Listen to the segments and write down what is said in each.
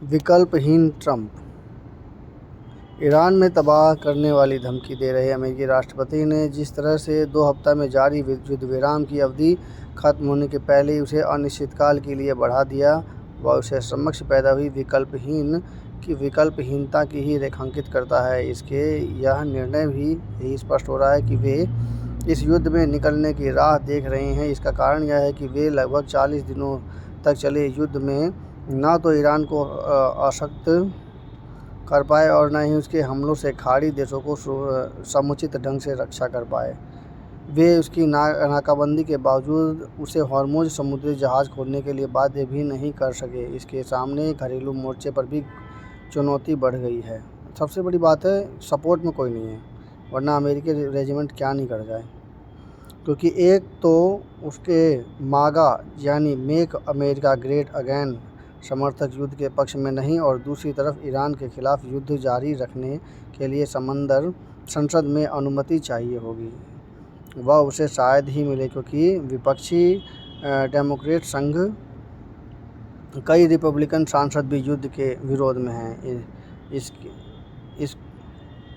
विकल्पहीन Trump. Iran में तबाह करने वाली धमकी दे रहे अमेरिकी राष्ट्रपति ने जिस तरह से 2 हफ्ता में जारी युद्ध विराम की अवधि खत्म होने के पहले ही उसे अनिश्चितकाल के लिए बढ़ा दिया, वह उसके समक्ष पैदा हुई विकल्पहीनता की ही रेखांकित करता है। इसके यह निर्णय भी यही स्पष्ट हो रहा है कि वे इस युद्ध में निकलने की राह देख रहे हैं। इसका कारण यह है कि वे लगभग 40 दिनों तक चले युद्ध में न तो ईरान को अशक्त कर पाए और न ही उसके हमलों से खाड़ी देशों को समुचित ढंग से रक्षा कर पाए। वे उसकी नाकाबंदी के बावजूद उसे हॉर्मुज़ समुद्री जहाज़ खोलने के लिए बाध्य भी नहीं कर सके। इसके सामने घरेलू मोर्चे पर भी चुनौती बढ़ गई है। सबसे बड़ी बात है, सपोर्ट में कोई नहीं है, वरना अमेरिकी रेजिमेंट क्या नहीं कर जाए। क्योंकि एक तो उसके मागा यानी मेक अमेरिका ग्रेट अगेन समर्थक युद्ध के पक्ष में नहीं, और दूसरी तरफ ईरान के खिलाफ युद्ध जारी रखने के लिए संसद में अनुमति चाहिए होगी। वह उसे शायद ही मिले, क्योंकि विपक्षी डेमोक्रेट संघ कई रिपब्लिकन सांसद भी युद्ध के विरोध में हैं।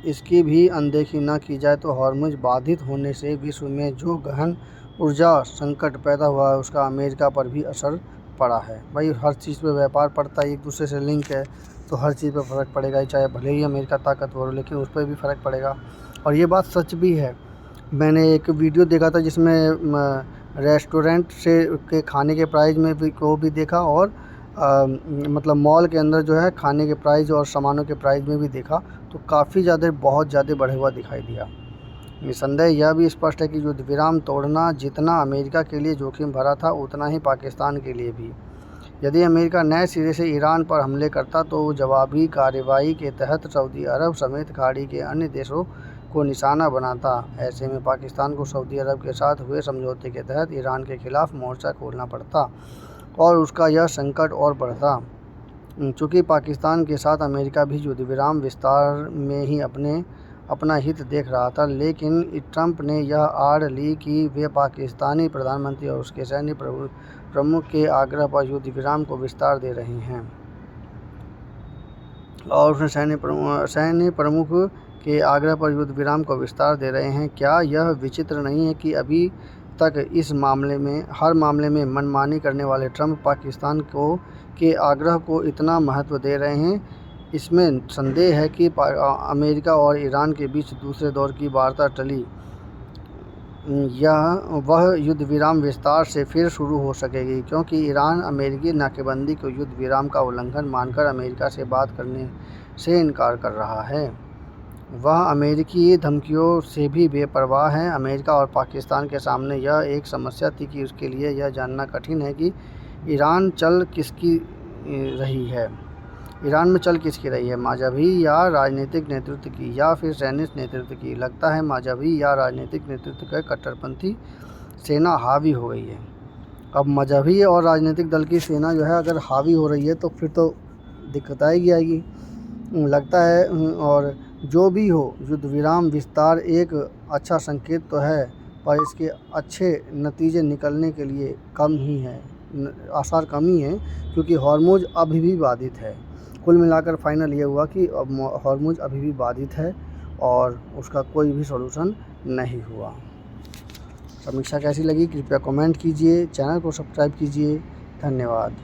इसकी भी अनदेखी न की जाए तो हॉर्मुज़ बाधित होने से विश्व में जो गहन ऊर्जा संकट पैदा हुआ है उसका अमेरिका पर भी असर पड़ा है। भाई, हर चीज़ पे व्यापार पड़ता है, एक दूसरे से लिंक है, तो हर चीज़ पे फ़र्क पड़ेगा ही। चाहे भले ही अमेरिका ताकतवर हो, लेकिन उस पर भी फ़र्क पड़ेगा। और ये बात सच भी है। मैंने एक वीडियो देखा था जिसमें रेस्टोरेंट से के खाने के प्राइस में भी को भी देखा, और मतलब मॉल के अंदर जो है खाने के प्राइस और सामानों के प्राइस में भी देखा, तो काफ़ी ज़्यादा बहुत ज़्यादा बढ़ा हुआ दिखाई दिया। निसंदेह यह भी स्पष्ट है कि युद्ध विराम तोड़ना जितना अमेरिका के लिए जोखिम भरा था, उतना ही पाकिस्तान के लिए भी। यदि अमेरिका नए सिरे से ईरान पर हमले करता तो जवाबी कार्रवाई के तहत सऊदी अरब समेत खाड़ी के अन्य देशों को निशाना बनाता। ऐसे में पाकिस्तान को सऊदी अरब के साथ हुए समझौते के तहत ईरान के खिलाफ मोर्चा खोलना पड़ता और उसका यह संकट और बढ़ता। चूँकि पाकिस्तान के साथ अमेरिका भी युद्ध विराम विस्तार में ही अपना हित देख रहा था, लेकिन ट्रंप ने यह आड़ ली कि वे पाकिस्तानी प्रधानमंत्री और उसके सैन्य प्रमुख के आग्रह पर युद्ध विराम को विस्तार दे रहे हैं। और उसने सैन्य प्रमुख के आग्रह पर युद्ध विराम को विस्तार दे रहे हैं। क्या यह विचित्र नहीं है कि अभी तक हर मामले में मनमानी करने वाले ट्रंप पाकिस्तान के आग्रह को इतना महत्व दे रहे हैं? इसमें संदेह है कि अमेरिका और ईरान के बीच दूसरे दौर की वार्ता टली वह युद्ध विराम विस्तार से फिर शुरू हो सकेगी, क्योंकि ईरान अमेरिकी नाकेबंदी को युद्ध विराम का उल्लंघन मानकर अमेरिका से बात करने से इनकार कर रहा है। वह अमेरिकी धमकियों से भी बेपरवाह है। अमेरिका और पाकिस्तान के सामने यह एक समस्या थी कि उसके लिए यह जानना कठिन है कि ईरान में चल किसकी रही है, मज़हबी या राजनीतिक नेतृत्व की, या फिर सैन्य नेतृत्व की। लगता है मज़हबी या राजनीतिक नेतृत्व का कट्टरपंथी सेना हावी हो गई है। अब मज़हबी और राजनीतिक दल की सेना जो है अगर हावी हो रही है तो फिर तो दिक्कत आएगी लगता है। और जो भी हो, युद्ध विराम विस्तार एक अच्छा संकेत तो है, पर इसके अच्छे नतीजे निकलने के लिए आसार कम ही है, क्योंकि हॉर्मुज़ अभी भी बाधित है। कुल मिलाकर फाइनल ये हुआ कि अब हॉर्मुज़ अभी भी बाधित है और उसका कोई भी सॉल्यूशन नहीं हुआ। समीक्षा कैसी लगी कृपया कमेंट कीजिए, चैनल को सब्सक्राइब कीजिए। धन्यवाद।